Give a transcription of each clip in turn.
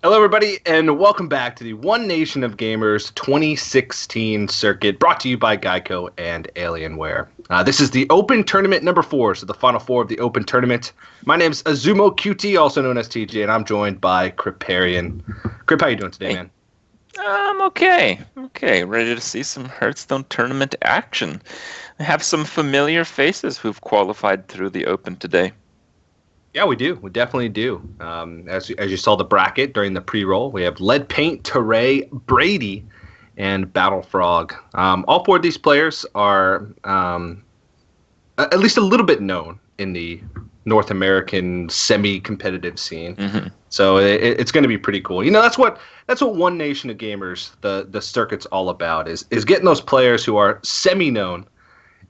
Hello, everybody, and welcome back to the One Nation of Gamers 2016 circuit, brought to you by Geico and Alienware. This is the Open Tournament number 4, so the final 4 of the Open Tournament. My name is Azumo QT, also known as TJ, and I'm joined by Criparian. Crip, how you doing today, man? I'm okay. Ready to see some Hearthstone tournament action. I have some familiar faces who've qualified through the Open today. Yeah, we do. We definitely do. As you saw the bracket during the pre-roll, we have Leadpaint, Tarei, Brady, and Battlefrog. All 4 of these players are at least a little bit known in the North American semi-competitive scene. Mm-hmm. So it's going to be pretty cool. You know, that's what One Nation of Gamers, the circuit's all about, is getting those players who are semi-known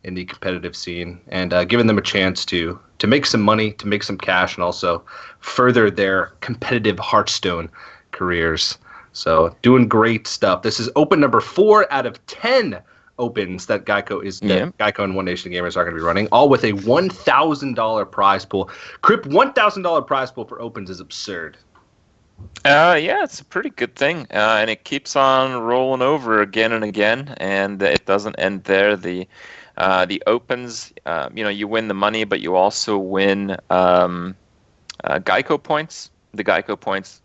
in the competitive scene and giving them a chance to make some money, to make some cash, and also further their competitive Hearthstone careers. So doing great stuff. This is Open number 4 out of 10 Opens that Geico and One Nation of Gamers are going to be running, all with a $1,000 prize pool. Crip, $1,000 prize pool for Opens is absurd. Yeah, it's a pretty good thing, and it keeps on rolling over again and again, and it doesn't end there. The Opens, you win the money, but you also win Geico points. The Geico points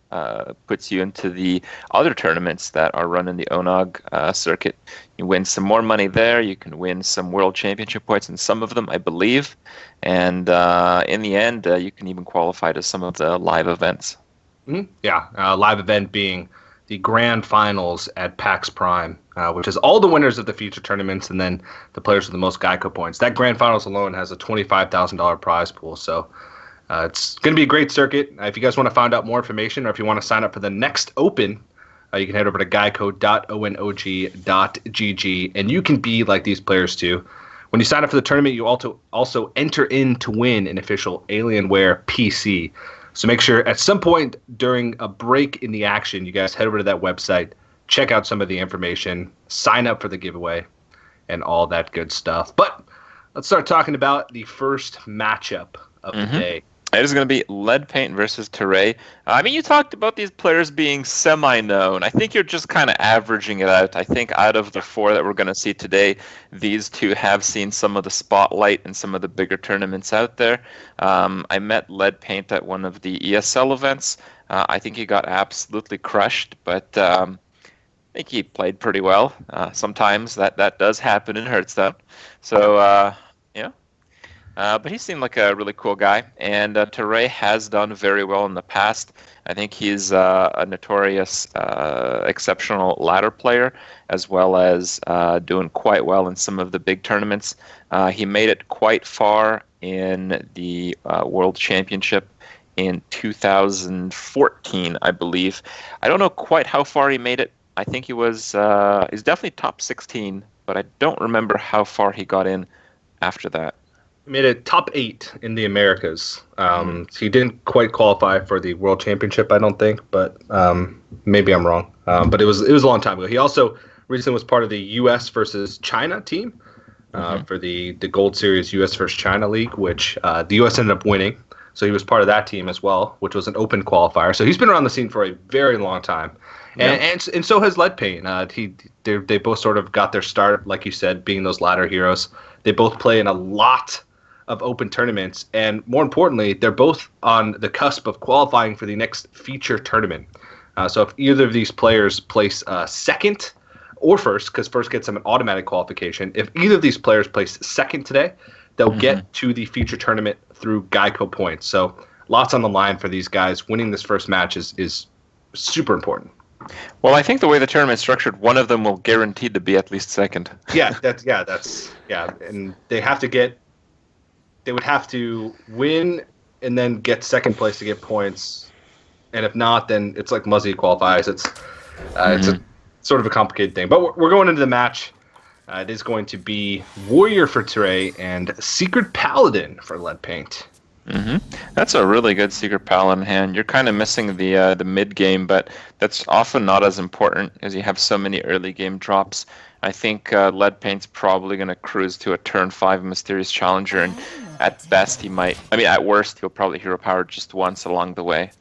puts you into the other tournaments that are run in the ONOG circuit. You win some more money there. You can win some World Championship points in some of them, I believe. And in the end, you can even qualify to some of the live events. Mm-hmm. Yeah, live event being the grand finals at PAX Prime, which is all the winners of the feature tournaments and then the players with the most Geico points. That grand finals alone has a $25,000 prize pool, so it's going to be a great circuit. If you guys want to find out more information or if you want to sign up for the next Open, you can head over to geico.onog.gg, and you can be like these players too. When you sign up for the tournament, you also enter in to win an official Alienware PC. So make sure at some point during a break in the action, you guys head over to that website, check out some of the information, sign up for the giveaway, and all that good stuff. But let's start talking about the first matchup of the day. It is going to be Leadpaint versus Tarei. I mean, you talked about these players being semi-known. I think you're just kind of averaging it out. I think out of the 4 that we're going to see today, these 2 have seen some of the spotlight in some of the bigger tournaments out there. I met Leadpaint at one of the ESL events. I think he got absolutely crushed, but I think he played pretty well. Sometimes that does happen in Hearthstone. So, but he seemed like a really cool guy, and Tarei has done very well in the past. I think he's a notorious, exceptional ladder player, as well as doing quite well in some of the big tournaments. He made it quite far in the World Championship in 2014, I believe. I don't know quite how far he made it. I think he's definitely top 16, but I don't remember how far he got in after that. He made it top 8 in the Americas. He didn't quite qualify for the World Championship, I don't think, but maybe I'm wrong. But it was a long time ago. He also recently was part of the U.S. versus China team for the Gold Series U.S. versus China League, which the U.S. ended up winning. So he was part of that team as well, which was an open qualifier. So he's been around the scene for a very long time. And so has Leadpaint. They both sort of got their start, like you said, being those ladder heroes. They both play in a lot of open tournaments, and more importantly, they're both on the cusp of qualifying for the next feature tournament. So if either of these players place second or first, because first gets them an automatic qualification, if either of these players place second today, they'll get to the feature tournament through Geico points. So lots on the line for these guys. Winning this first match is super important. Well, I think the way the tournament's structured, one of them will guaranteed to be at least second. And they would have to win and then get second place to get points, and if not, then it's like Muzzy qualifies. It's a sort of a complicated thing. But we're going into the match. It is going to be Warrior for Tarei and Secret Paladin for Leadpaint. That's a really good Secret Paladin hand. You're kind of missing the mid game, but that's often not as important as you have so many early game drops. I think Leadpaint's probably going to cruise to a turn 5 Mysterious Challenger, and at best at worst, he'll probably hero power just once along the way.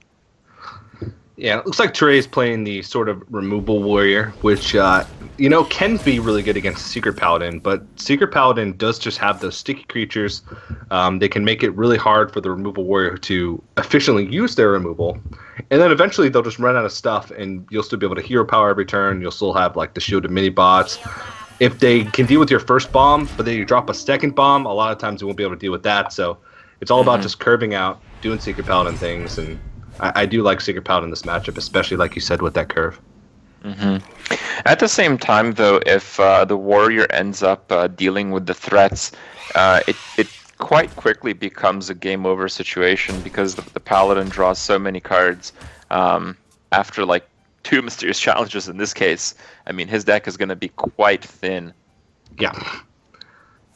Yeah, it looks like Tarei's playing the sort of removal warrior, which can be really good against Secret Paladin, but Secret Paladin does just have those sticky creatures. They can make it really hard for the removal warrior to efficiently use their removal, and then eventually they'll just run out of stuff, and you'll still be able to hero power every turn. You'll still have like the shielded mini bots. If they can deal with your first bomb, but then you drop a second bomb, a lot of times you won't be able to deal with that. So it's all about just curving out, doing Secret Paladin things, and I do like Secret Paladin in this matchup, especially like you said with that curve. At the same time, though, if the warrior ends up dealing with the threats, it quite quickly becomes a game over situation because the paladin draws so many cards after like 2 mysterious challenges in this case. I mean, his deck is going to be quite thin. Yeah,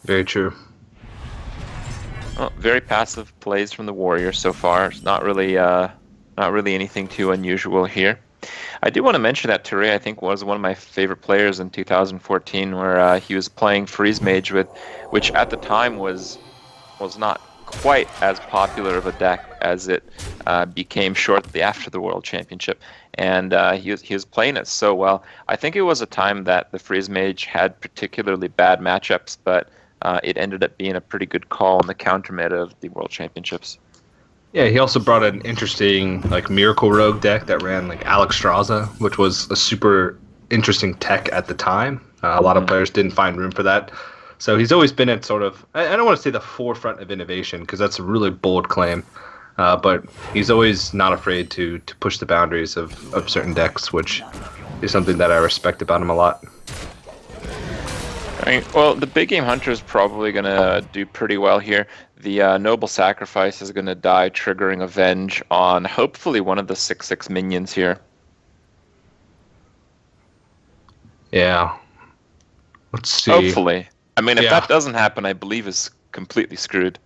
very true. Oh, very passive plays from the warrior so far. It's not really anything too unusual here. I do want to mention that Tarei, I think, was one of my favorite players in 2014, where he was playing Freeze Mage which at the time was not quite as popular of a deck as it became shortly after the World Championship, and he was playing it so well. I think it was a time that the Freeze Mage had particularly bad matchups, but it ended up being a pretty good call in the counter meta of the World Championships. Yeah, he also brought an interesting like Miracle Rogue deck that ran like Alexstrasza, which was a super interesting tech at the time. A lot of players didn't find room for that. So he's always been at sort of, I don't want to say the forefront of innovation because that's a really bold claim, but he's always not afraid to push the boundaries of certain decks, which is something that I respect about him a lot. I mean, well, the big game hunter is probably going to do pretty well here. The Noble Sacrifice is going to die, triggering Avenge on hopefully one of the 6/6 minions here. Yeah. Let's see. Hopefully. I mean, if that doesn't happen, I believe is completely screwed.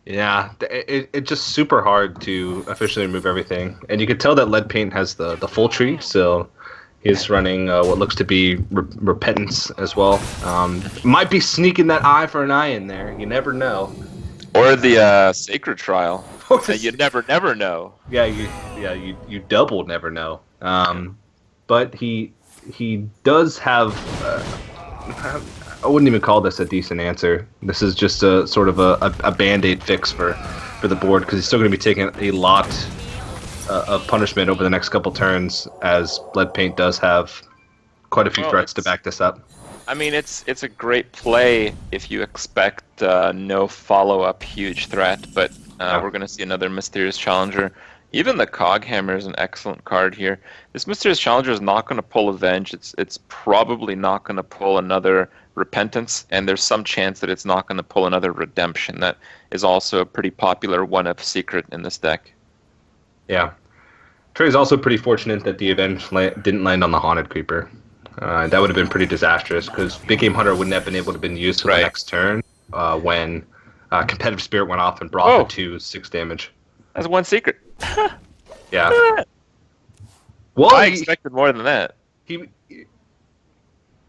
Yeah, it's just super hard to officially remove everything. And you can tell that Leadpaint has the full tree, so he's running what looks to be Repentance as well. Might be sneaking that eye for an eye in there. You never know. Or the Sacred Trial. You never know. Yeah, you double never know. But he does have. I wouldn't even call this a decent answer. This is just a sort of a band-aid fix for the board because he's still going to be taking a lot of punishment over the next couple turns, as Leadpaint does have quite a few threats to back this up. I mean, it's a great play if you expect no follow-up huge threat, but we're going to see another Mysterious Challenger. Even the Coghammer is an excellent card here. This Mysterious Challenger is not going to pull Avenge. It's probably not going to pull another Repentance, and there's some chance that it's not going to pull another Redemption. That is also a pretty popular one-up secret in this deck. Yeah. Trey's also pretty fortunate that the Avenge didn't land on the Haunted Creeper. That would have been pretty disastrous because Big Game Hunter wouldn't have been able to been used for the next turn when Competitive Spirit went off and brought the 2/6 damage. That's one secret. Yeah. Well, I expected more than that.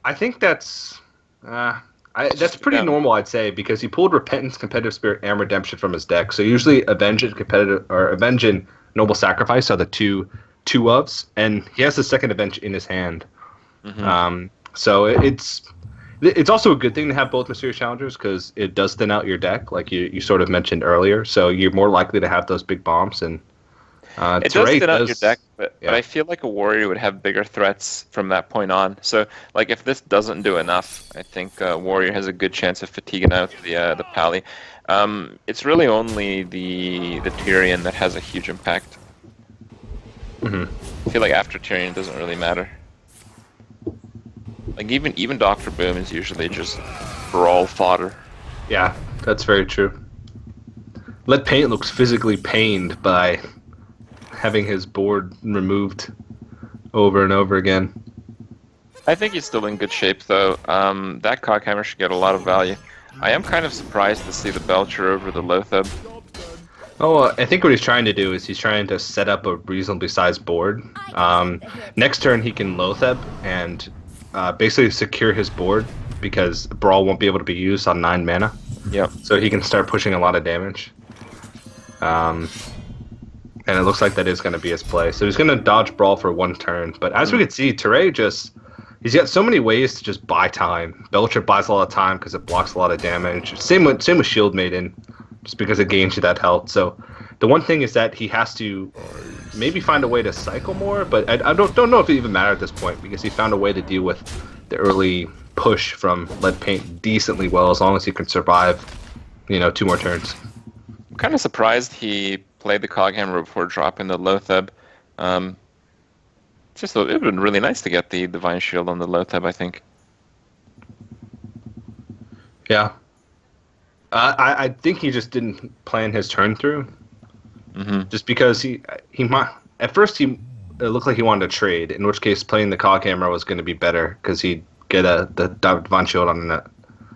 I think that's pretty normal, I'd say, because he pulled Repentance, Competitive Spirit, and Redemption from his deck. So usually Avenge and Noble Sacrifice are the two ofs, and he has the second Avenge in his hand. So it's also a good thing to have both Mysterious Challengers because it does thin out your deck, like you sort of mentioned earlier. So you're more likely to have those big bombs, and it does thin out your deck, but I feel like a warrior would have bigger threats from that point on. So, like, if this doesn't do enough, I think warrior has a good chance of fatiguing out the Pally. It's really only the Tyrion that has a huge impact. I feel like after Tyrion, it doesn't really matter. Like even Dr. Boom is usually just brawl fodder. Yeah, that's very true. Leadpaint looks physically pained by having his board removed over and over again. I think he's still in good shape, though. That Cockhammer should get a lot of value. I am kind of surprised to see the Belcher over the Lothab. Oh, I think what he's trying to do is he's trying to set up a reasonably sized board. Next turn he can Lothab and basically secure his board because Brawl won't be able to be used on 9 mana. Yep. So he can start pushing a lot of damage. And it looks like that is going to be his play. So he's going to dodge Brawl for 1 turn. But as we can see, Tarei he's got so many ways to just buy time. Belcher buys a lot of time because it blocks a lot of damage. Same with Shield Maiden, just because it gains you that health. So the one thing is that he has to maybe find a way to cycle more, but I don't know if it even mattered at this point because he found a way to deal with the early push from Leadpaint decently well as long as he can survive, 2 more turns. I'm kind of surprised he played the Coghammer before dropping the Loatheb. It would have been really nice to get the Divine Shield on the Loatheb, I think. Yeah. I think he just didn't plan his turn through. Mm-hmm. Just because he might at first it looked like he wanted to trade, in which case playing the Coghammer was going to be better because he'd get the Divine Shield on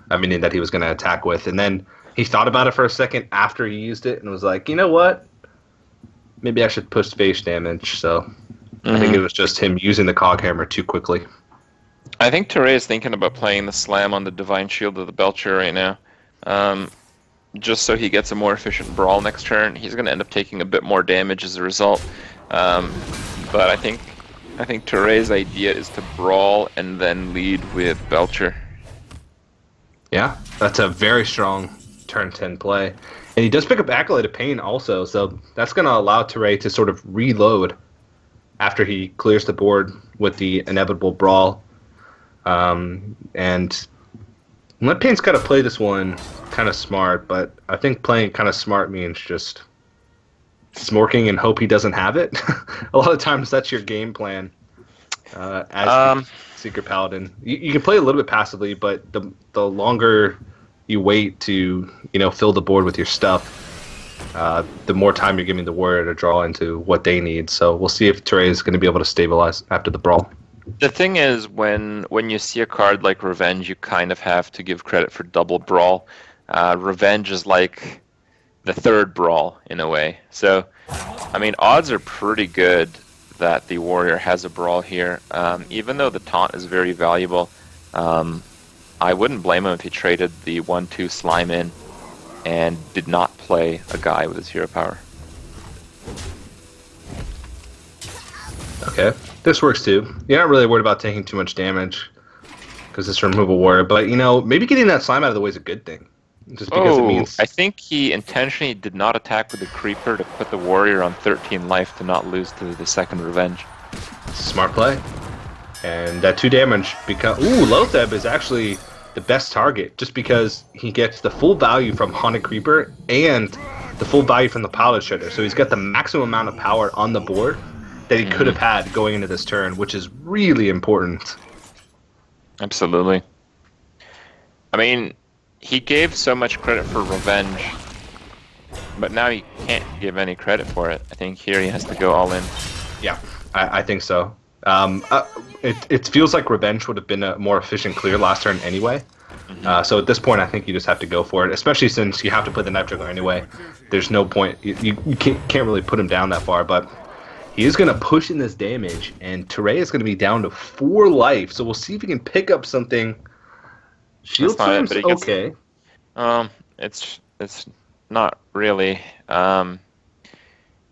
a minion that he was going to attack with, and then he thought about it for a second after he used it and was like, you know what? Maybe I should push face damage. So I think it was just him using the Coghammer too quickly. I think Tarei is thinking about playing the Slam on the Divine Shield of the Belcher right now. Just so he gets a more efficient Brawl next turn. He's going to end up taking a bit more damage as a result. But I think Tarei's idea is to Brawl and then lead with Belcher. Yeah, that's a very strong turn 10 play. And he does pick up Acolyte of Pain also, so that's going to allow Tarei to sort of reload after he clears the board with the inevitable Brawl. And Leadpaint's got to play this one kind of smart, but I think playing kind of smart means just smorking and hope he doesn't have it. A lot of times that's your game plan as Secret Paladin. You can play a little bit passively, but the longer you wait to fill the board with your stuff, the more time you're giving the warrior to draw into what they need. So we'll see if Tarei is going to be able to stabilize after the Brawl. The thing is, when you see a card like Revenge, you kind of have to give credit for double Brawl. Revenge is like the third Brawl in a way. So, I mean, odds are pretty good that the warrior has a Brawl here. Even though the taunt is very valuable, I wouldn't blame him if he traded the 1/2 slime in and did not play a guy with his hero power. Okay, this works too. You're not really worried about taking too much damage because it's removal warrior, but maybe getting that slime out of the way is a good thing. Just because it means I think he intentionally did not attack with the creeper to put the warrior on 13 life to not lose to the second Revenge. Smart play. And that 2 damage Loatheb is actually the best target just because he gets the full value from Haunted Creeper and the full value from the Pilot Shredder. So he's got the maximum amount of power on the board that he could have had going into this turn, which is really important. Absolutely. I mean, he gave so much credit for Revenge, but now he can't give any credit for it. I think here he has to go all in. Yeah, I think so. It feels like Revenge would have been a more efficient clear last turn anyway. So at this point, I think you just have to go for it, especially since you have to play the Knife Juggler anyway. There's no point. You can't really put him down that far, but he is going to push in this damage, and Tarei is going to be down to 4 life. So we'll see if he can pick up something. Shield Slam's okay. It's not really.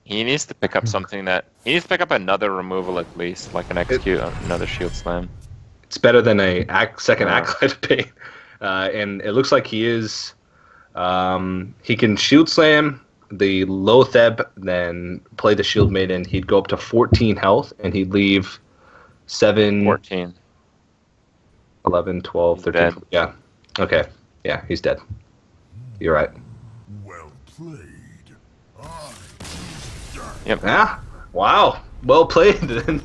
He needs to pick up something he needs to pick up another removal at least, like an execute another Shield Slam. It's better than a second Acolyte of Pain. And it looks like he is. He can Shield Slam the Loatheb, then play the Shield Maiden. He'd go up to 14 health, and he'd leave 7... 14. 11, 12, 13. Dead. Yeah. Okay. Yeah, he's dead. You're right. Well played. Yep. Yeah. Wow. Well played. Then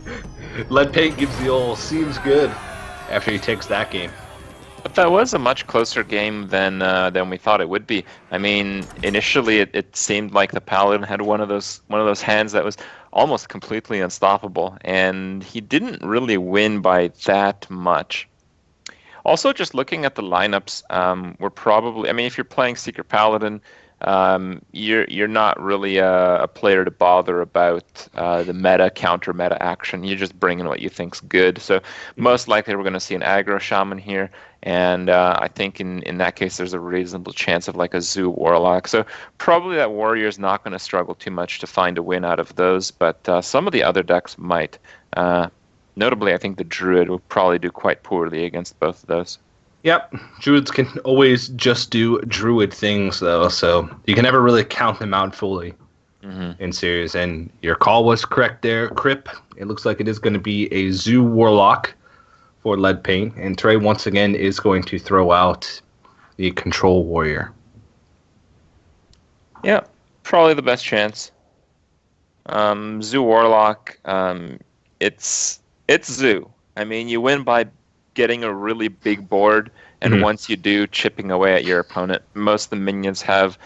Leadpaint gives the old seems good after he takes that game. But that was a much closer game than we thought it would be. I mean, initially it seemed like the Paladin had one of those hands that was almost completely unstoppable, and he didn't really win by that much. Also, just looking at the lineups, we're probably, I mean, if you're playing Secret Paladin, you're not really a player to bother about the meta, counter meta action. You're just bringing what you think's good. So most likely we're going to see an aggro shaman here, and I think in that case there's a reasonable chance of like a zoo warlock. So probably that warrior's not going to struggle too much to find a win out of those, but some of the other decks might. Notably, I think the druid will probably do quite poorly against both of those. Yep, druids can always just do druid things, though, so you can never really count them out fully in series. And your call was correct there, Crip. It looks like it is going to be a Zoo Warlock for Leadpaint, and Tarei once again is going to throw out the Control Warrior. Yeah, probably the best chance. Zoo Warlock, it's Zoo. I mean, you win by getting a really big board, and once you do, chipping away at your opponent. Most of the minions have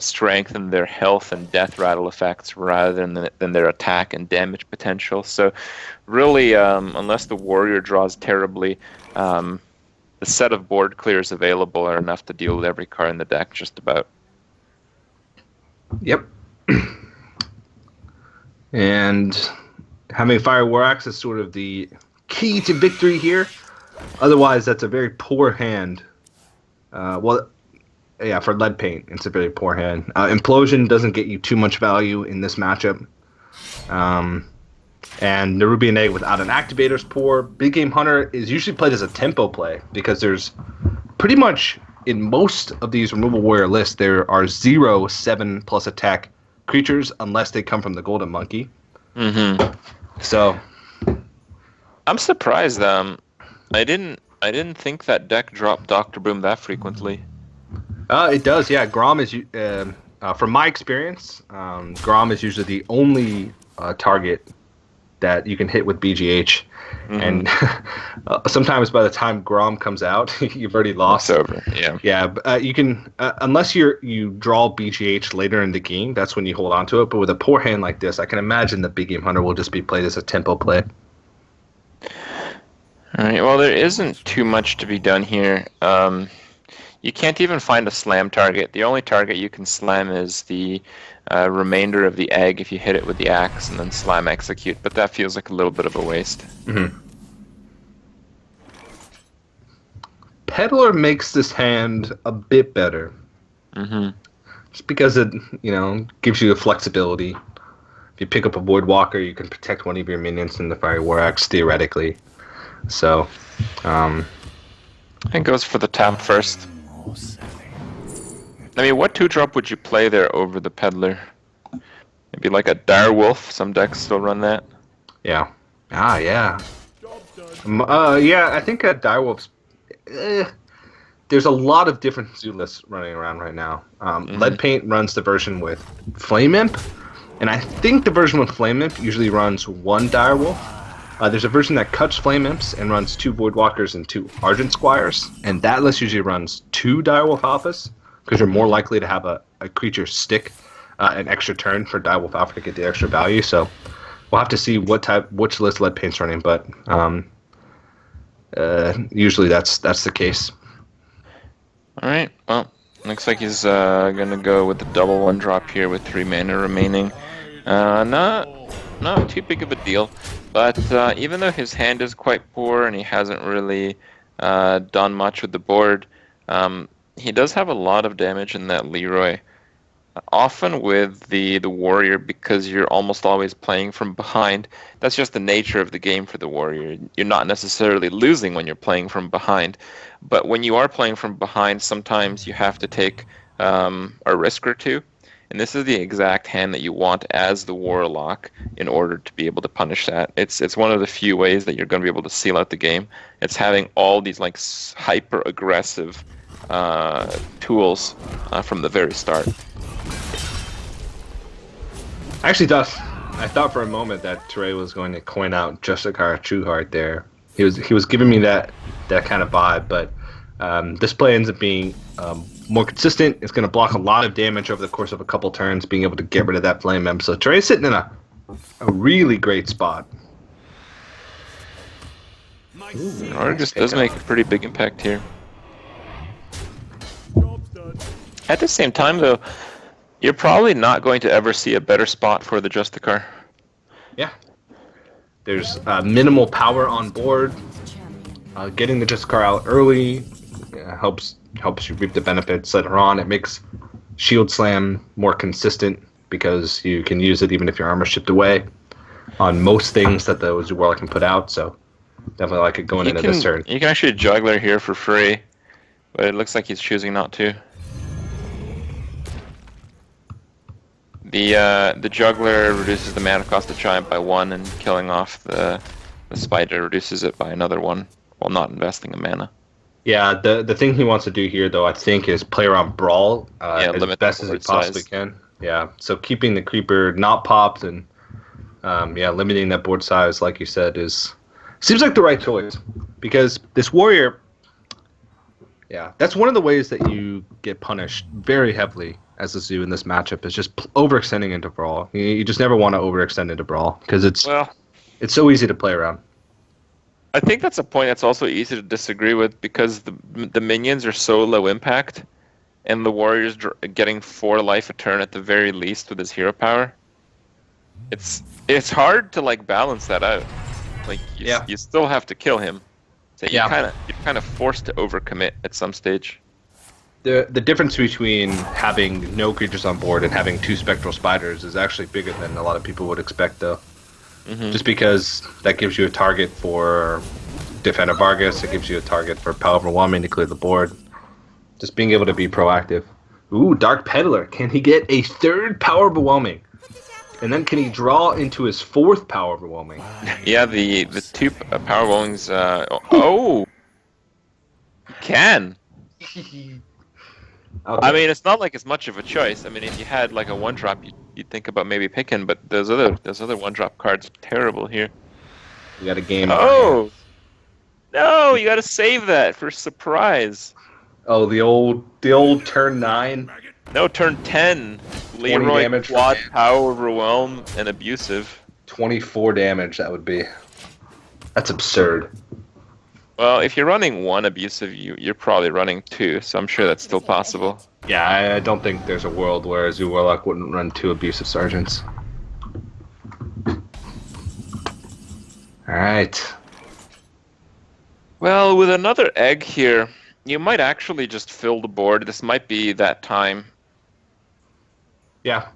strength in their health and death rattle effects rather than their attack and damage potential. So really, unless the warrior draws terribly, the set of board clears available are enough to deal with every card in the deck, just about. Yep. And having Fire War Axe is sort of the key to victory here. Otherwise, that's a very poor hand. For Leadpaint, it's a very poor hand. Implosion doesn't get you too much value in this matchup. And Nerubian Egg without an activator is poor. Big Game Hunter is usually played as a tempo play because there's pretty much, in most of these removal warrior lists, there are 0 7+ attack creatures unless they come from the Golden Monkey. So I'm surprised. I didn't think that deck dropped Dr. Boom that frequently. It does, yeah. Grom is, from my experience, Grom is usually the only target that you can hit with BGH. And sometimes by the time Grom comes out, you've already lost. It's over, yeah. Yeah, you can, unless you draw BGH later in the game, that's when you hold on to it. But with a poor hand like this, I can imagine the Big Game Hunter will just be played as a tempo play. All right, well, there isn't too much to be done here. You can't even find a slam target. The only target you can slam is the remainder of the egg if you hit it with the axe and then slam execute, but that feels like a little bit of a waste. Peddler makes this hand a bit better. Just because it, gives you the flexibility. If you pick up a Voidwalker, you can protect one of your minions in the Fire War Axe, theoretically. So, it goes for the tap first. I mean, what 2-drop would you play there over the Peddler? Maybe like a Dire Wolf. Some decks still run that. Yeah. Yeah. I think Dire Wolf's... there's a lot of different zoo lists running around right now. Leadpaint runs the version with Flame Imp, and I think the version with Flame Imp usually runs 1 Dire Wolf. There's a version that cuts Flame Imps and runs 2 Voidwalkers and 2 Argent Squires, and that list usually runs 2 Direwolf Alphas, because you're more likely to have a creature stick an extra turn for Direwolf Alpha to get the extra value. So we'll have to see which list Leadpaint's running, but usually that's the case. All right, well, looks like he's going to go with the double 1-drop here with 3 mana remaining. Not too big of a deal. But even though his hand is quite poor and he hasn't really done much with the board, he does have a lot of damage in that Leroy. Often with the warrior, because you're almost always playing from behind, that's just the nature of the game for the warrior. You're not necessarily losing when you're playing from behind, but when you are playing from behind, sometimes you have to take a risk or two. And this is the exact hand that you want as the Warlock in order to be able to punish that. It's one of the few ways that you're going to be able to seal out the game. It's having all these like hyper aggressive tools from the very start. I thought for a moment that Tarei was going to coin out Justicar Trueheart there. He was giving me that kind of vibe, but this play ends up being more consistent. It's going to block a lot of damage over the course of a couple turns, being able to get rid of that Flame Imp. So Tarei's sitting in a really great spot. Argus does make a pretty big impact here. At the same time, though, you're probably not going to ever see a better spot for the Justicar. Yeah. There's minimal power on board. Getting the Justicar out early helps you reap the benefits later on. It makes Shield Slam more consistent because you can use it even if your armor's shipped away on most things that the Warlock can put out. So definitely like it going into this turn. You can actually Juggler here for free, but it looks like he's choosing not to. The Juggler reduces the mana cost of Giant by 1, and killing off the Spider reduces it by another 1 while not investing in mana. Yeah, the thing he wants to do here, though, I think, is play around Brawl as best as he possibly can. Yeah, so keeping the Creeper not popped and limiting that board size, like you said, seems like the right choice. Because this Warrior, that's one of the ways that you get punished very heavily as a Zoo in this matchup, is just overextending into Brawl. You just never want to overextend into Brawl, because it's so easy to play around. I think that's a point that's also easy to disagree with, because the minions are so low impact, and the Warrior's getting 4 life a turn at the very least with his hero power. It's hard to like balance that out. Like you still have to kill him, so you're kind of forced to overcommit at some stage. The difference between having no creatures on board and having 2 Spectral Spiders is actually bigger than a lot of people would expect, though. Mm-hmm. Just because that gives you a target for Defender Vargas, it gives you a target for Power Overwhelming to clear the board. Just being able to be proactive. Ooh, Dark Peddler. Can he get a 3rd Power Overwhelming? And then can he draw into his 4th Power Overwhelming? Yeah, the 2 Power Overwhelmings. He can. Okay. I mean, it's not like it's much of a choice. I mean, if you had like a 1-drop, you'd think about maybe picking, but those other 1-drop cards are terrible here. You got a game. Oh, no! You got to save that for surprise. Oh, the old turn 9. No, turn 10. Leroy quad power overwhelm and abusive. 24 damage. That would be. That's absurd. Well, if you're running 1 abusive, you're probably running 2, so I'm sure that's still possible. Yeah, I don't think there's a world where a Zoo Warlock wouldn't run 2 abusive sergeants. Alright. Well, with another egg here, you might actually just fill the board. This might be that time. Yeah.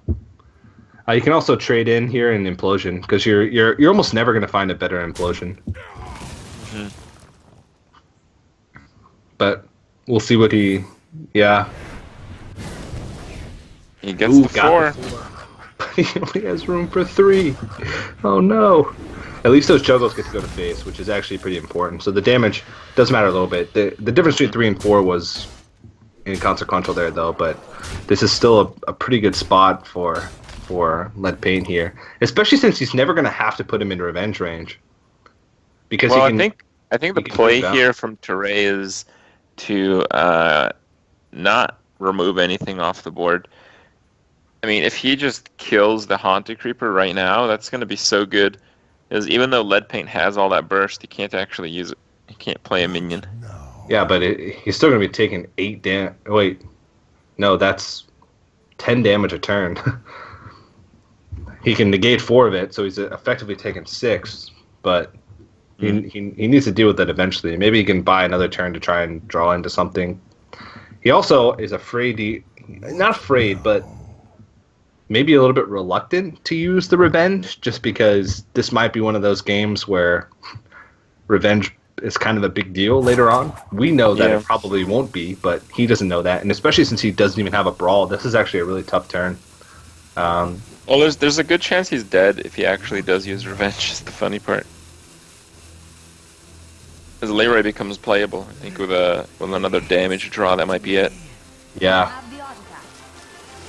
You can also trade in here in Implosion, because you're almost never going to find a better Implosion. Mm-hmm. But we'll see what he... Yeah. He gets the 4. But he only has room for 3. Oh no. At least those juggles get to go to face, which is actually pretty important. So the damage does matter a little bit. The difference between 3 and 4 was inconsequential there, though. But this is still a pretty good spot for Leadpaint here. Especially since he's never going to have to put him in revenge range. Because I think the play here from Tarei is to not remove anything off the board. I mean, if he just kills the Haunted Creeper right now, that's going to be so good. Because even though Leadpaint has all that burst, he can't actually use it. He can't play a minion. Yeah, but he's still going to be taking 8 damage. Wait. No, that's 10 damage a turn. He can negate 4 of it, so he's effectively taking 6. But... He needs to deal with that eventually. Maybe he can buy another turn to try and draw into something. He also is not afraid, but maybe a little bit reluctant to use the revenge, just because this might be one of those games where revenge is kind of a big deal later on. We know that it probably won't be, but he doesn't know that. And especially since he doesn't even have a Brawl, this is actually a really tough turn. Well, there's a good chance he's dead if he actually does use revenge, is the funny part. As Leroy becomes playable, I think with another damage draw, that might be it. Yeah.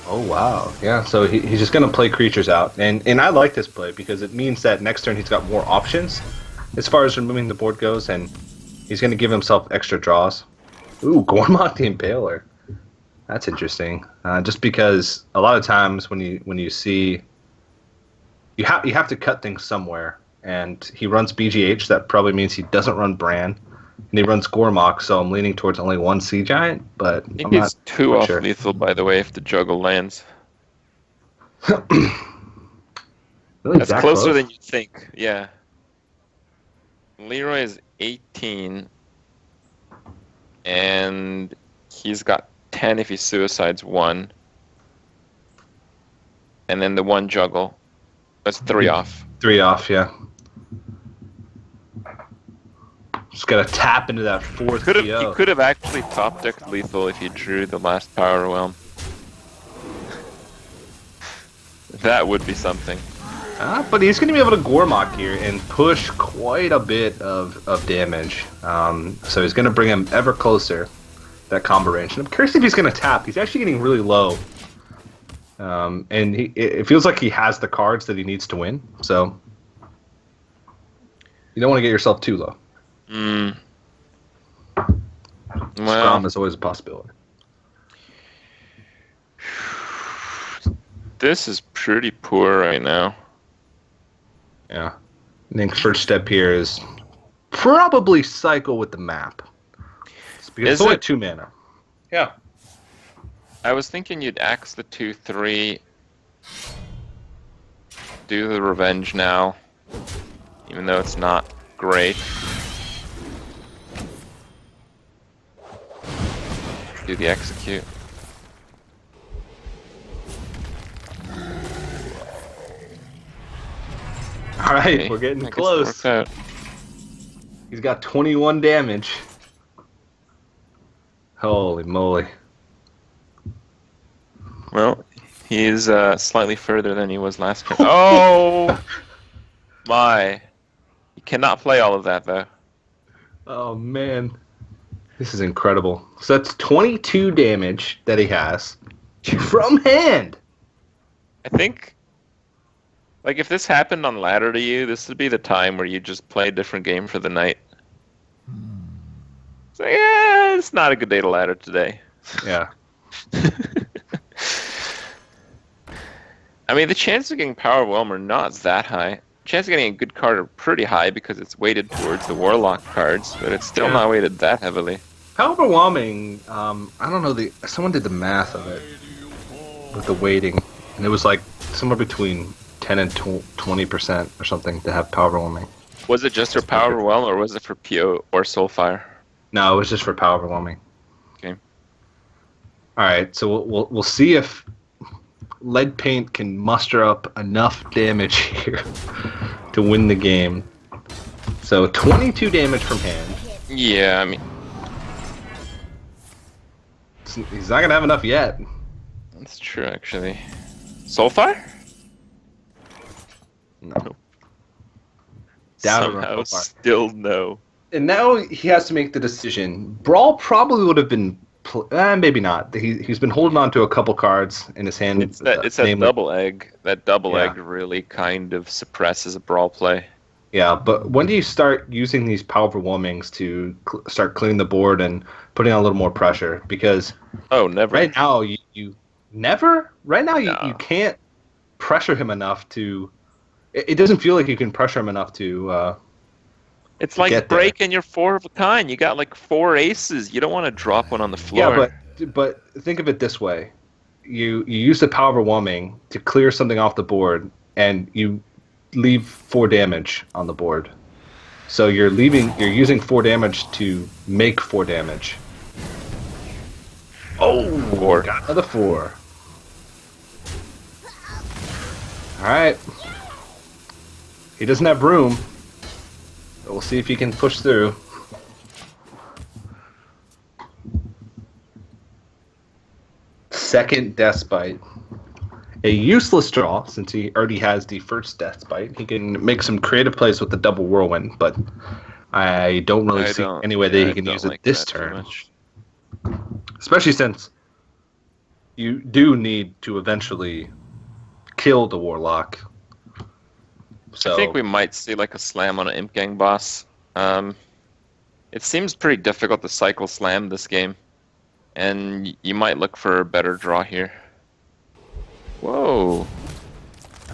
Oh wow. Yeah. So he's just gonna play creatures out, and I like this play because it means that next turn he's got more options as far as removing the board goes, and he's gonna give himself extra draws. Ooh, Gormok the Impaler. That's interesting. Just because a lot of times when you see you have to cut things somewhere. And he runs BGH, that probably means he doesn't run Bran. and he runs Gormok, so I'm leaning towards only one Sea Giant, but I think I'm not he's 2 quite off sure. lethal, by the way, if the juggle lands. Really That's that closer close? than you think, yeah. Leroy is 18, and he's got 10 if he suicides 1. And then the 1 juggle. That's 3 off. 3 off, yeah. Just gotta tap into that 4th He PO. could have actually top decked lethal if he drew the last Power Whelm. That would be something. But he's going to be able to Gormok here and push quite a bit of damage. So he's going to bring him ever closer, that combo range. And I'm curious if he's going to tap. He's actually getting really low. And it feels like he has the cards that he needs to win. So you don't want to get yourself too low. Well, Scrum is always a possibility. this is pretty poor right now. Yeah. I think first step here is probably cycle with the map. Because it's only 2 mana. Yeah. I was thinking you'd axe the 2/3, do the revenge now, even though it's not great. Do the execute. All right, Okay, we're getting I guess that close. works out. He's got 21 damage. Holy moly. Well, he's slightly further than he was last turn. Oh my! You cannot play all of that though. Oh man. This is incredible. So that's 22 damage that he has from hand. I think, like, if this happened on ladder to you, this would be the time where you just play a different game for the night. So yeah, it's not a good day to ladder today. Yeah. I mean, the chances of getting Power Whelm are not that high. Chance of getting a good card are pretty high because it's weighted towards the Warlock cards, but it's still not weighted that heavily. How overwhelming, I don't know, someone did the math of it with the weighting, and it was like somewhere between 10 and 20% or something to have power overwhelming. Was it just for Power Whelm or was it for PO or Soulfire? No, it was just for power overwhelming. Okay. Alright, so we'll see if Leadpaint can muster up enough damage here to win the game. So 22 damage from hand. Yeah, I mean, He's not gonna have enough yet. that's true actually. Soulfire? No. Doubt it on Somehow Soulfire. still no. And now he has to make the decision. Brawl probably would have been, maybe not. He's been holding on to a couple cards in his hand. It's that namely- double egg. That double Yeah. egg really kind of suppresses a brawl play. Yeah, but when do you start using these power overwhelmings to start clearing the board and putting on a little more pressure? Because Oh, never. right now you never. Right now No. you can't pressure him enough to. It doesn't feel like you can pressure him enough to. It's get like there. breaking your 4 of a kind. You got like 4 aces. You don't want to drop one on the floor. Yeah, but think of it this way: you use the power overwhelming to clear something off the board, and you leave 4 damage on the board. So you're using 4 damage to make 4 damage. Oh, 4. got another 4. All right. He doesn't have room. But we'll see if he can push through. Second Death Bite. A useless draw, since he already has the first Death Bite. He can make some creative plays with the double Whirlwind, but I don't really see any way that he can use it this turn. Especially since you do need to eventually kill the Warlock. So I think we might see like a slam on an Imp Gang boss. It seems pretty difficult to cycle slam this game, and you might look for a better draw here. Whoa. I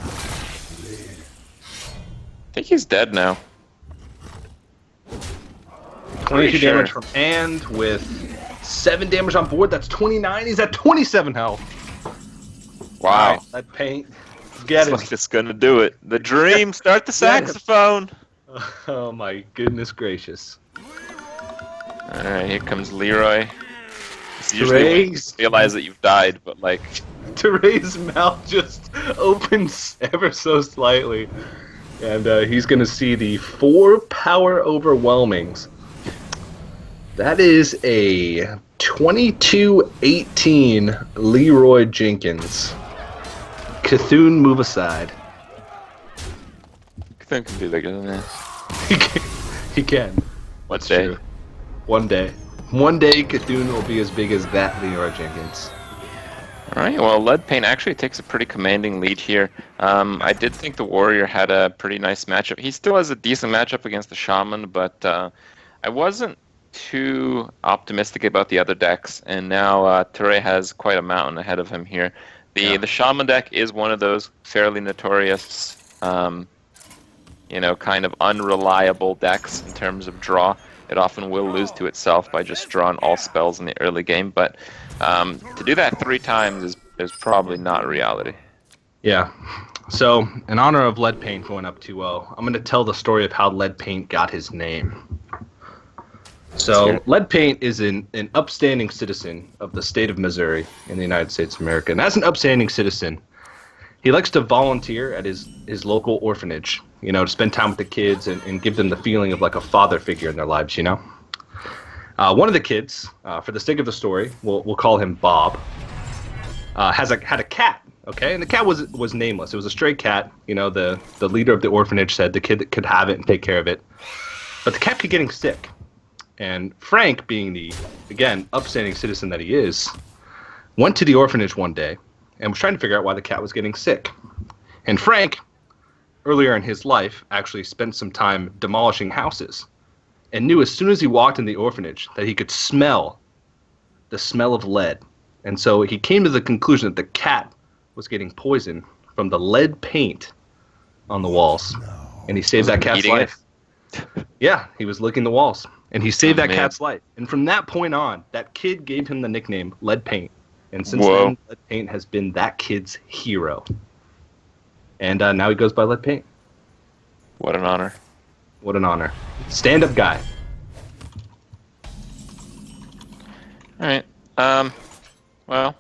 think he's dead now. 22 damage from hand with 7 damage on board. That's 29. He's at 27 health. Wow. That paint. Get Looks it. like it's gonna do it. The dream. Start the saxophone. Oh my goodness gracious. Alright, here comes Leroy. It's usually when you realize that you've died, but like... Tarei's mouth just opens ever so slightly. And he's going to see the 4 power overwhelmings. That is a 22-18 Leroy Jenkins. Cthulhu, move aside. Cthulhu can be bigger than that. He can. One day. True. One day. One day Cthulhu will be as big as that Leroy Jenkins. Alright, well, Leadpaint actually takes a pretty commanding lead here. I did think the Warrior had a pretty nice matchup. He still has a decent matchup against the Shaman, but I wasn't too optimistic about the other decks, and now Tarei has quite a mountain ahead of him here. The Shaman deck is one of those fairly notorious, kind of unreliable decks in terms of draw. It often will lose to itself by just drawing all spells in the early game, but to do that 3 times is probably not reality. Yeah. So, in honor of Leadpaint going up 2-0, I'm going to tell the story of how Leadpaint got his name. So, Leadpaint is an upstanding citizen of the state of Missouri in the United States of America. And as an upstanding citizen, he likes to volunteer at his local orphanage, to spend time with the kids and give them the feeling of like a father figure in their lives, One of the kids, for the sake of the story, we'll call him Bob, had a cat, okay? And the cat was nameless. It was a stray cat. The leader of the orphanage said the kid could have it and take care of it. But the cat kept getting sick. And Frank, being the, again, upstanding citizen that he is, went to the orphanage one day and was trying to figure out why the cat was getting sick. And Frank, earlier in his life, actually spent some time demolishing houses and knew as soon as he walked in the orphanage that he could smell the smell of lead. And so he came to the conclusion that the cat was getting poisoned from the lead paint on the walls. And he saved that cat's life. Yeah, he was licking the walls. And he saved that cat's life. And from that point on, that kid gave him the nickname Leadpaint. And since then, Leadpaint has been that kid's hero. And now he goes by Leadpaint. What an honor. What an honor. Stand-up guy. Alright. Well,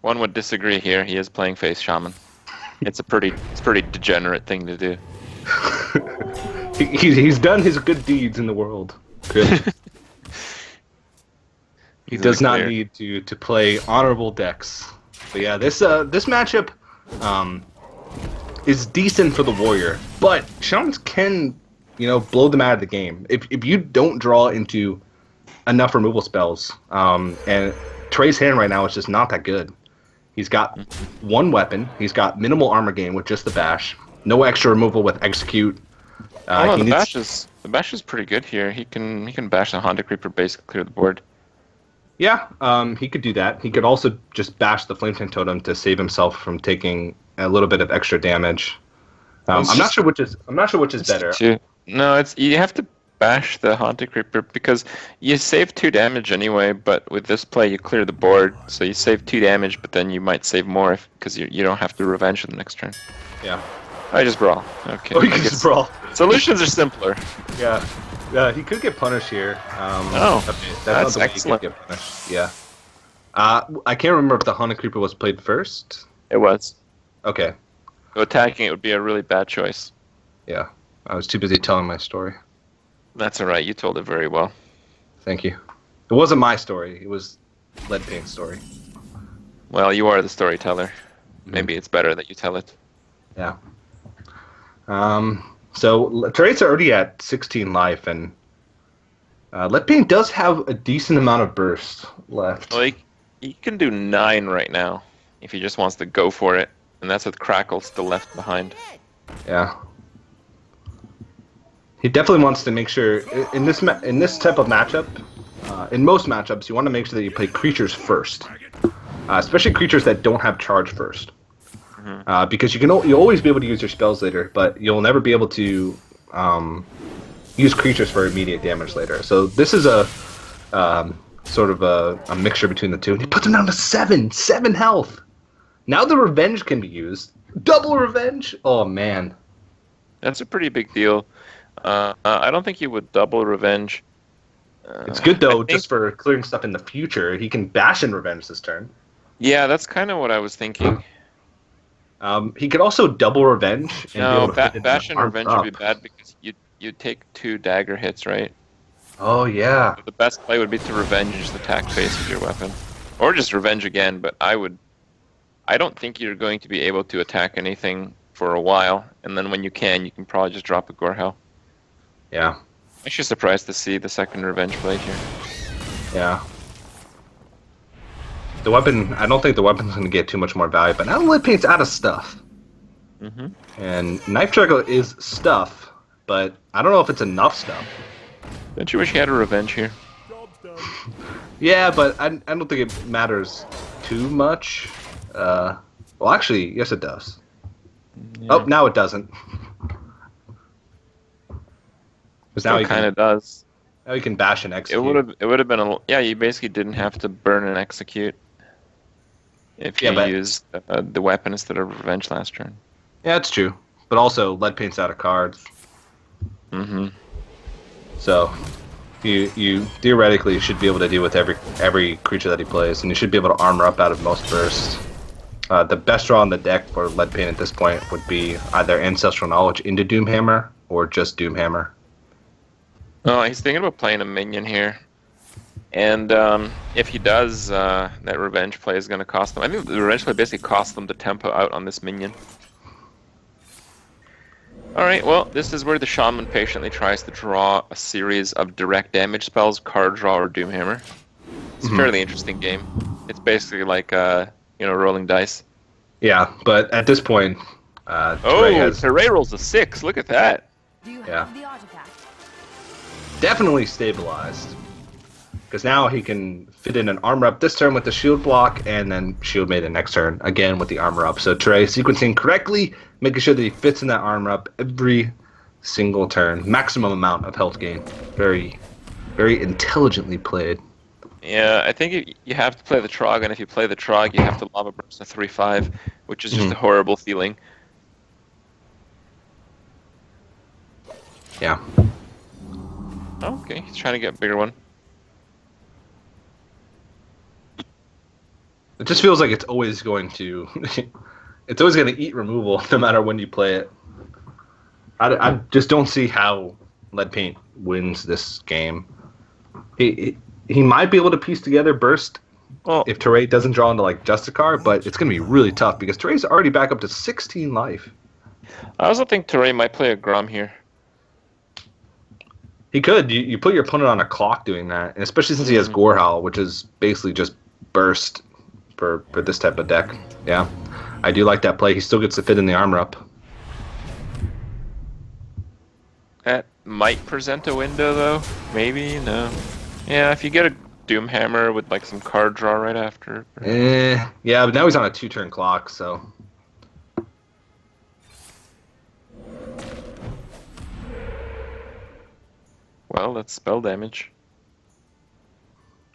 one would disagree here. He is playing face shaman. It's a pretty degenerate thing to do. He's done his good deeds in the world. Really. He does not need to play honorable decks. But yeah, this matchup is decent for the Warrior, but Shamans can, blow them out of the game. If you don't draw into enough removal spells, and Tarei's hand right now is just not that good. He's got 1 weapon. He's got minimal armor gain with just the bash. No extra removal with execute. The bash is pretty good here. He can bash the Honda Creeper, basically clear the board. Yeah, he could do that. He could also just bash the Flametongue Totem to save himself from taking a little bit of extra damage. I'm not sure which is better. No, you have to bash the Haunted Creeper because you save 2 damage anyway, but with this play you clear the board, so you save 2 damage, but then you might save more because you don't have to revenge the next turn. Yeah. I just brawl. Okay. Oh, you can just brawl. Solutions are simpler. Yeah. He could get punished here. That's excellent. He could get punished. Yeah. I can't remember if the Haunted Creeper was played first. It was. Okay. So attacking it would be a really bad choice. Yeah. I was too busy telling my story. That's alright, you told it very well. Thank you. It wasn't my story, it was Leadpaint's story. Well, you are the storyteller. Maybe it's better that you tell it. Yeah. So Tarei's already at 16 life, and Leadpaint does have a decent amount of burst left. Well, he can do 9 right now, if he just wants to go for it. And that's with Crackle still left behind. Yeah. He definitely wants to make sure in this type of matchup, in most matchups, you want to make sure that you play creatures first, especially creatures that don't have charge first, because you'll always be able to use your spells later, but you'll never be able to use creatures for immediate damage later. So this is a sort of a mixture between the two. And he puts him down to 7 health. Now the revenge can be used. Double revenge. Oh man, That's a pretty big deal. I don't think he would double revenge. it's good though, just for clearing stuff in the future. He can bash in revenge this turn. Yeah, that's kind of what I was thinking. He could also double revenge. And No, be able to fit it bash in and the revenge arm would be up. bad because you take 2 dagger hits, right? Oh yeah. The best play would be to revenge the attack face with your weapon, or just revenge again. But I don't think you're going to be able to attack anything for a while, and then when you can probably just drop a Gorehell. Yeah. I'm actually surprised to see the second revenge played here. Yeah. The weapon, I don't think the weapon's going to get too much more value, but now Leadpaint's out of stuff. Mm-hmm. And Knife Trickle is stuff, but I don't know if it's enough stuff. Don't you wish you had a revenge here? Yeah, but I don't think it matters too much. Well, actually, yes it does. Yeah. Oh, now it doesn't. Because now It you kind can, of does. now you can bash and It execute. would have been yeah. You basically didn't have to burn and execute if you Yeah, but- used the weapon instead of revenge last turn. Yeah, it's true. But also, Leadpaint's out of cards. Mm-hmm. So you theoretically should be able to deal with every creature that he plays, and you should be able to armor up out of most bursts. The best draw on the deck for Leadpaint at this point would be either Ancestral Knowledge into Doomhammer or just Doomhammer. Oh, he's thinking about playing a minion here, and if he does, that revenge play is going to cost them. I think the revenge play basically costs them the tempo out on this minion. Alright, well, this is where the Shaman patiently tries to draw a series of direct damage spells, card draw, or Doomhammer. It's a fairly interesting game. It's basically like, rolling dice. Yeah, but at this point, Oh, Tarei Tarei rolls a 6. Look at that. Do you Yeah. have the artifact? definitely stabilized. Because now he can fit in an armor up this turn with the shield block, and then shield made the next turn, again with the armor up. So Tarei sequencing correctly, making sure that he fits in that armor up every single turn. Maximum amount of health gain. Very, very intelligently played. Yeah, I think you have to play the Trog, and if you play the Trog, you have to Lava Burst a 3/5, which is just a horrible feeling. Yeah. Oh, okay, he's trying to get a bigger one. It just feels like it's always going to... it's always going to eat removal no matter when you play it. I just don't see how Leadpaint wins this game. He might be able to piece together Burst if Tarei doesn't draw into like Justicar, but it's going to be really tough because Tarei's already back up to 16 life. I also think Tarei might play a Grom here. He could. You put your opponent on a clock doing that, and especially since he has Gorehowl, which is basically just Burst for this type of deck. Yeah, I do like that play. He still gets to fit in the armor up. That might present a window, though. Maybe, no. Yeah, if you get a Doomhammer with like some card draw right after. Yeah, but now he's on a 2-turn clock, so... Well, that's spell damage.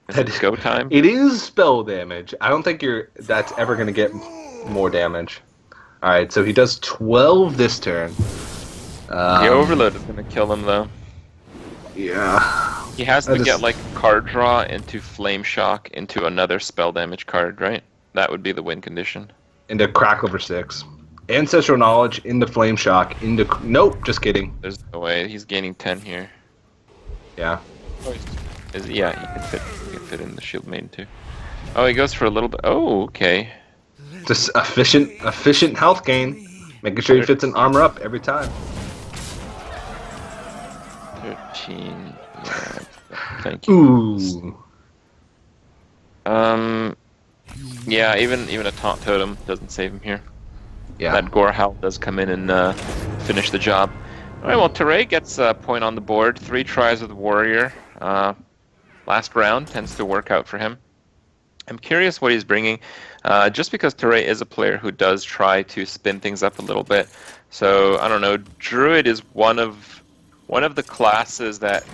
Is it go time? It is spell damage. I don't think that's ever going to get more damage. Alright, so he does 12 this turn. The Overload is going to kill him, though. Yeah. He has to get like card draw into Flame Shock into another spell damage card, right? That would be the win condition. Into Crack over 6. Ancestral Knowledge, into Flame Shock, into... Nope, just kidding. There's no way. He's gaining 10 here. Yeah. Yeah, he can fit in the Shield Maiden, too. Oh, he goes for a little bit... Oh, okay. Just efficient health gain. Making sure he fits an armor up every time. 13. Yeah. Thank you. Ooh. Yeah, even a Taunt Totem doesn't save him here. Yeah. That Gorehowl does come in and finish the job. Alright, well, Tarei gets a point on the board. 3 tries with Warrior. Last round tends to work out for him. I'm curious what he's bringing, just because Tarei is a player who does try to spin things up a little bit. So, I don't know, Druid is one of one of the classes that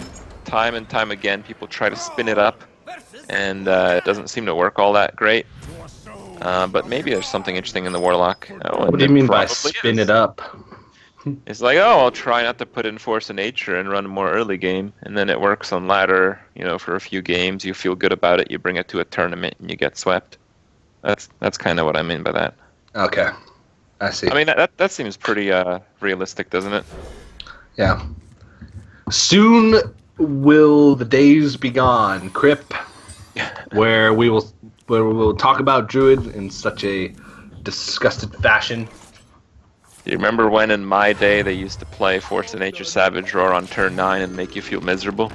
time and time again people try to spin it up, and it doesn't seem to work all that great. But maybe there's something interesting in the Warlock. Oh, What do you mean by spin it up? It's like, oh, I'll try not to put in Force of Nature and run more early game, and then it works on ladder, for a few games. You feel good about it, you bring it to a tournament, and you get swept. That's kind of what I mean by that. Okay, I see. I mean, that seems pretty realistic, doesn't it? Yeah. Soon will the days be gone, Crip, where we will talk about Druid in such a disgusted fashion. Do you remember when in my day they used to play Force of Nature Savage Roar on turn 9 and make you feel miserable?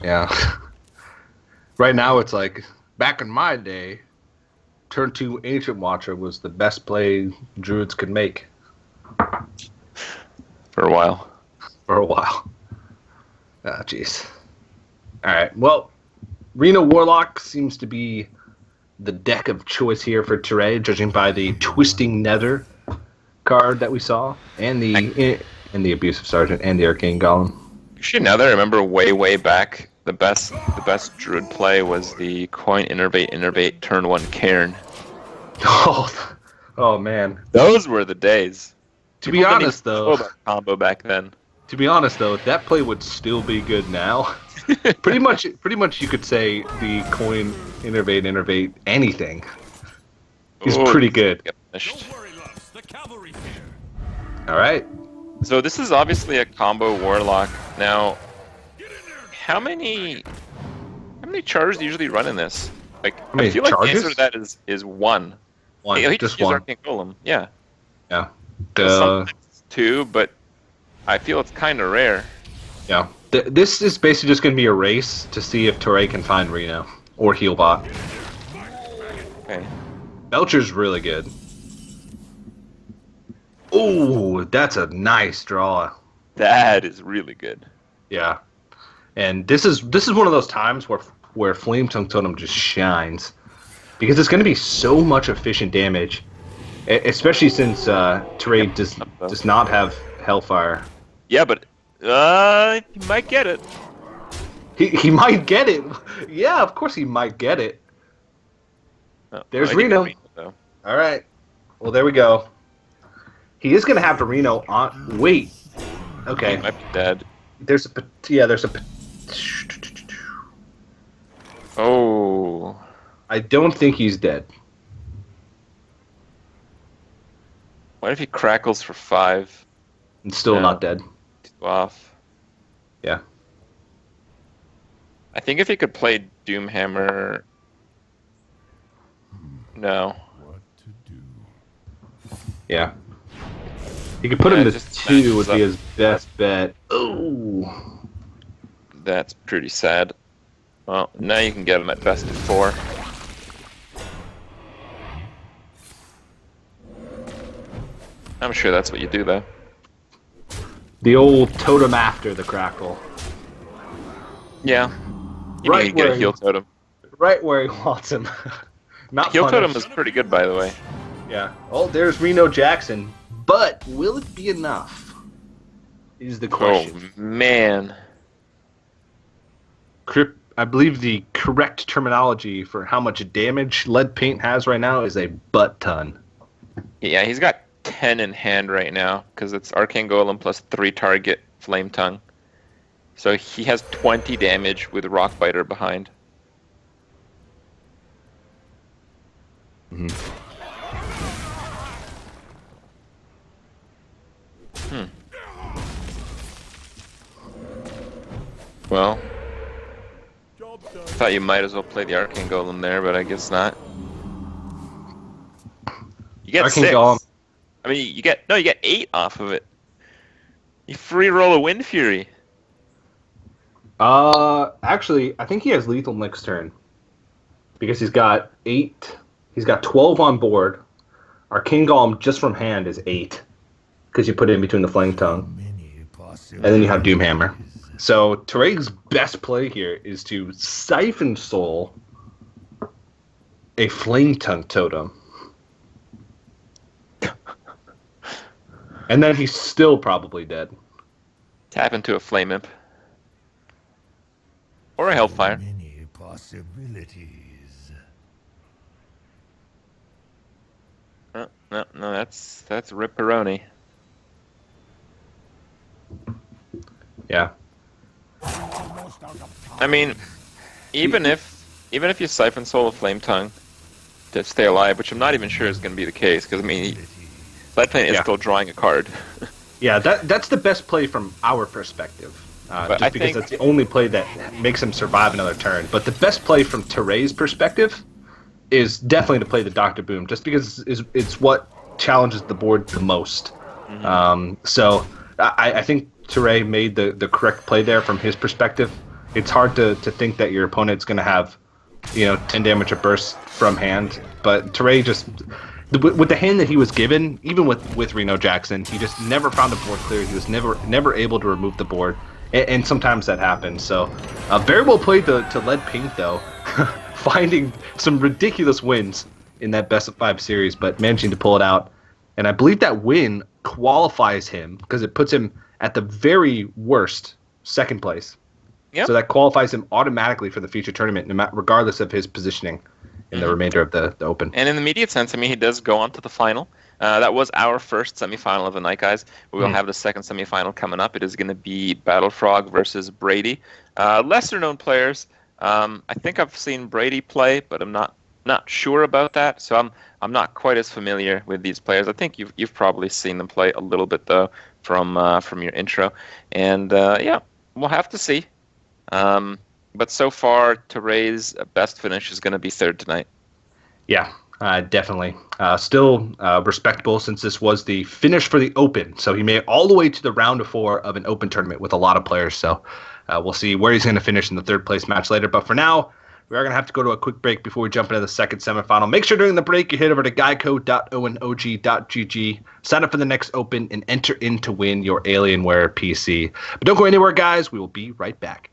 Yeah. Right now it's like, back in my day, turn 2 Ancient Watcher was the best play Druids could make. For a while. For a while. Ah, jeez. Alright, well, Reno Warlock seems to be the deck of choice here for Tarei, judging by the Twisting Nether card that we saw, and the Abusive Sergeant, and the Arcane Golem. Actually, now that I remember way back, the best Druid play was the Coin Innervate turn 1 Cairn. Oh man. Those were the days. To be honest, though, combo back then. To be honest, though, that play would still be good now. pretty much, you could say the Coin Innervate anything is pretty good. All right. So this is obviously a combo Warlock. Now, how many charges do you usually run in this? Like, I feel like the answer to that is one. One, just one. Arcane Golem. Yeah. Yeah. Sometimes 2, but I feel it's kind of rare. Yeah. This is basically just going to be a race to see if Tarei can find Reno or Healbot. Okay. Belcher's really good. Ooh, that's a nice draw. That is really good. Yeah. And this is one of those times where Flame Tongue Totem just shines. Because it's going to be so much efficient damage. Especially since Tarei does not have Hellfire. Yeah, but he might get it. He might get it. Yeah, of course he might get it. Oh, There's Reno. All right. Well, there we go. He is going to have to Reno on... Wait. Okay. He might be dead. There's a... Oh. I don't think he's dead. What if he crackles for 5? And still not dead. 2 off. Yeah. I think if he could play Doomhammer... No. What to do? Yeah. He could put him to 2 would up. be his best bet. Oh. That's pretty sad. Well, now you can get him at best of 4. I'm sure that's what you do, though. The old totem after the crackle. Yeah. You need to get a heal totem. Right where he wants him. Not Heal punished. totem is pretty good, by the way. Yeah. Oh, there's Reno Jackson. But will it be enough? Is the question. Oh, man. I believe the correct terminology for how much damage Leadpaint has right now is a butt ton. Yeah, he's got 10 in hand right now, because it's Arcane Golem plus 3 target Flame Tongue. So he has 20 damage with Rockbiter behind. Mm-hmm. Well, I thought you might as well play the Arcane Golem there, but I guess not. You get Arcane 6. Golem. I mean, you get 8 off of it. You free roll a Wind Fury. Actually, I think he has lethal next turn. Because he's got 8. He's got 12 on board. Arcane Golem just from hand is 8. Because you put it in between the Flame Tongue. And then you have Doomhammer. So Tarei's best play here is to Siphon Soul a Flame Tongue Totem. And then he's still probably dead. Tap into a Flame Imp. Or a Hellfire. Many possibilities. No, that's Ripperoni. Yeah. I mean, even if you Siphon Soul a Flame Tongue to stay alive, which I'm not even sure is going to be the case, because I mean, Leadpaint is still drawing a card. Yeah, that's the best play from our perspective. Just because that's the only play that makes him survive another turn. But the best play from Tarei's perspective is definitely to play the Dr. Boom, just because it's what challenges the board the most. Mm-hmm. So I think Tarei made the correct play there from his perspective. It's hard to think that your opponent's going to have 10 damage or burst from hand, but Tarei just with the hand that he was given, even with Reno Jackson, he just never found a board clear. He was never able to remove the board, and sometimes that happens. So very well played to Leadpaint, though, finding some ridiculous wins in that best of 5 series, but managing to pull it out. And I believe that win qualifies him because it puts him at the very worst second place. Yep. So that qualifies him automatically for the future tournament, regardless of his positioning in the remainder of the Open. And in the immediate sense, I mean, he does go on to the final. That was our first semifinal of the night, guys. We will have the second semifinal coming up. It is going to be Battle Frog versus Brady. Lesser-known players. I think I've seen Brady play, but I'm not sure about that. So I'm not quite as familiar with these players. I think you've probably seen them play a little bit though from your intro. And yeah, we'll have to see. But so far, Tarei's best finish is going to be third tonight. Yeah, definitely. Still respectable since this was the finish for the Open. So he made it all the way to the round of 4 of an Open tournament with a lot of players. So we'll see where he's going to finish in the third place match later. But for now, we are going to have to go to a quick break before we jump into the second semifinal. Make sure during the break you head over to geico.onog.gg, sign up for the next Open, and enter in to win your Alienware PC. But don't go anywhere, guys. We will be right back.